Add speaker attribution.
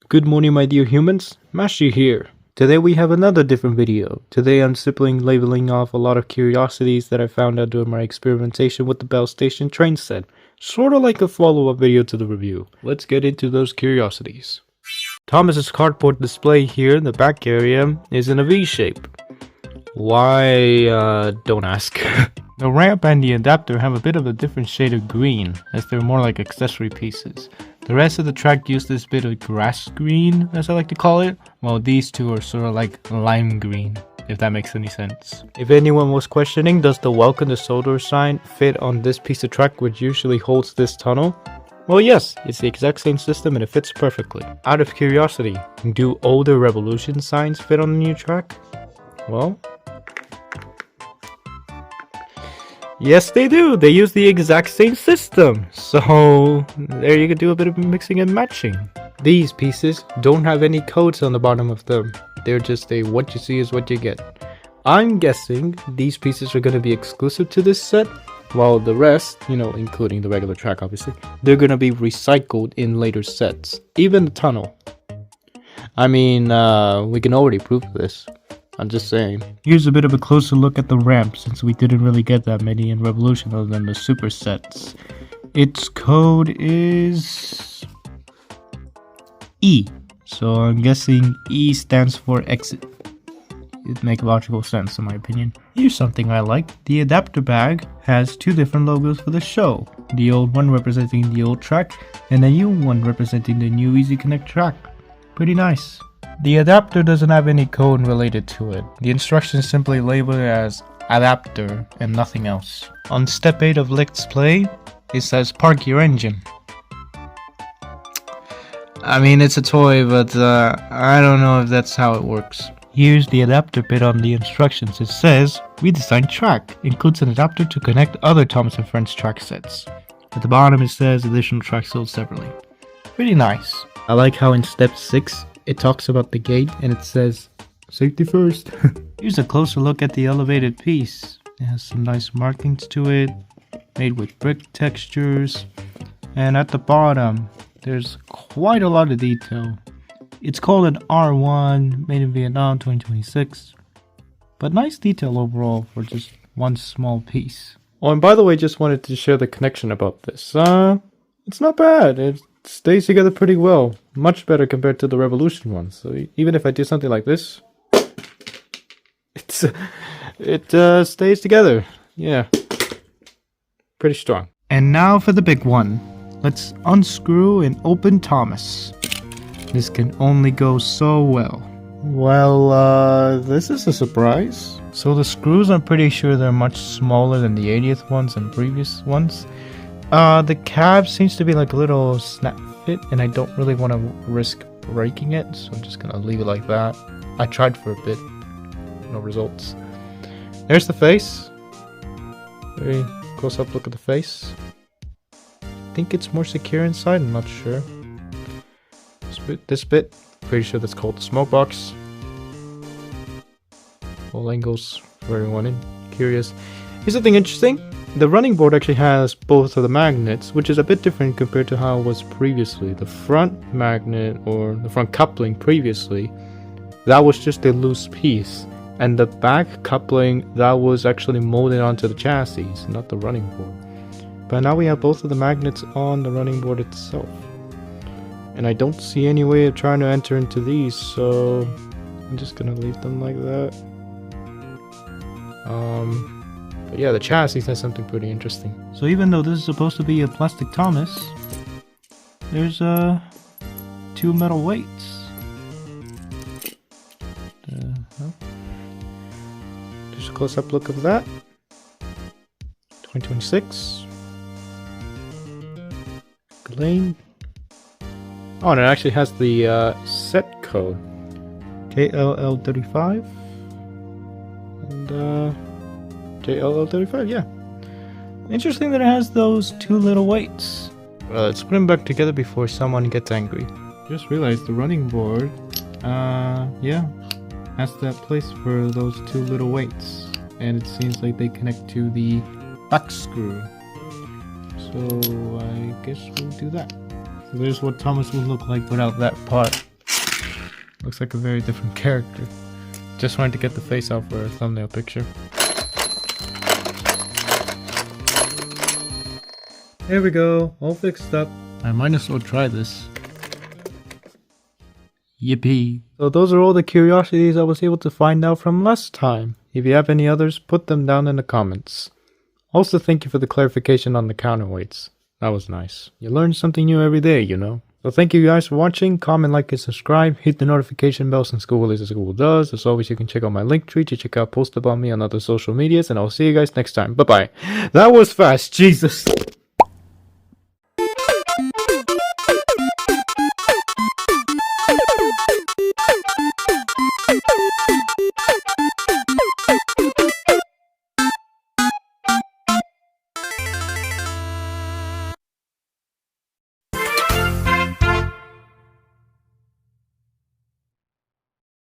Speaker 1: Good morning, my dear humans, Mashi here. Today we have another different video. Today I'm simply labeling off a lot of curiosities that I found out during my experimentation with the Bell Station train set. Sorta like a follow-up video to the review. Let's get into those curiosities. Thomas's cardboard display here in the back area is in a V shape. Why, don't ask. The ramp and the adapter have a bit of a different shade of green, as they're more like accessory pieces. The rest of the track used this bit of grass green, as I like to call it, while these two are sort of like lime green, if that makes any sense. If anyone was questioning, does the welcome to Sodor sign fit on this piece of track which usually holds this tunnel? Well, yes, it's the exact same system and it fits perfectly. Out of curiosity, do older Revolution signs fit on the new track? Well, yes they do, they use the exact same system, so there you can do a bit of mixing and matching. These pieces don't have any codes on the bottom of them, they're just a what you see is what you get. I'm guessing these pieces are going to be exclusive to this set, while the rest, including the regular track obviously, they're going to be recycled in later sets, even the tunnel. I mean, we can already prove this. I'm just saying. Here's a bit of a closer look at the ramp, since we didn't really get that many in Revolution other than the super sets. Its code is E, so I'm guessing E stands for exit. It makes logical sense in my opinion. Here's something I like. The adapter bag has two different logos for the show. The old one representing the old track, and the new one representing the new Easy Connect track. Pretty nice. The adapter doesn't have any code related to it. The instructions simply label it as adapter and nothing else. On step 8 of Let's Play, it says park your engine. I mean, it's a toy, but I don't know if that's how it works. Here's the adapter bit on the instructions. It says, redesigned track, includes an adapter to connect other Thomas & Friends track sets. At the bottom it says additional tracks sold separately. Pretty nice. I like how in step 6, it talks about the gate and it says, safety first. Here's a closer look at the elevated piece. It has some nice markings to it, made with brick textures. And at the bottom, there's quite a lot of detail. It's called an R1, made in Vietnam 2026. But nice detail overall for just one small piece. Oh, and by the way, just wanted to share the connection about this. It's not bad. It stays together pretty well. Much better compared to the Revolution one. So even if I do something like this, it stays together. Yeah. Pretty strong. And now for the big one. Let's unscrew and open Thomas. This can only go so well. Well, this is a surprise. So the screws, I'm pretty sure they're much smaller than the 80th ones and previous ones. The cab seems to be like a little snap fit, and I don't really want to risk breaking it, so I'm just gonna leave it like that. I tried for a bit, no results. There's the face. Very close up look at the face. I think it's more secure inside, I'm not sure. This bit, pretty sure that's called the smoke box. All angles for everyone curious. Here's something interesting. The running board actually has both of the magnets, which is a bit different compared to how it was previously. The front magnet, or the front coupling previously, that was just a loose piece. And the back coupling, that was actually molded onto the chassis, not the running board. But now we have both of the magnets on the running board itself. And I don't see any way of trying to enter into these, so I'm just gonna leave them like that. But yeah, the chassis has something pretty interesting. So even though this is supposed to be a plastic Thomas, there's two metal weights. Just a close-up look of that. 2026. Lane. Oh, and it actually has the set code. KLL35. And JLL35, yeah. Interesting that it has those two little weights. Let's put them back together before someone gets angry. Just realized the running board, yeah, has that place for those two little weights. And it seems like they connect to the back screw. So I guess we'll do that. So there's what Thomas would look like without that part. Looks like a very different character. Just wanted to get the face out for a thumbnail picture. There we go, all fixed up. I might as well try this. Yippee. So those are all the curiosities I was able to find out from last time. If you have any others, put them down in the comments. Also, thank you for the clarification on the counterweights. That was nice. You learn something new every day, you know. So thank you guys for watching. Comment, like, and subscribe. Hit the notification bell since Google is as Google does. As always, you can check out my link tree to check out posts about me on other social medias. And I'll see you guys next time. Bye-bye. That was fast. Jesus.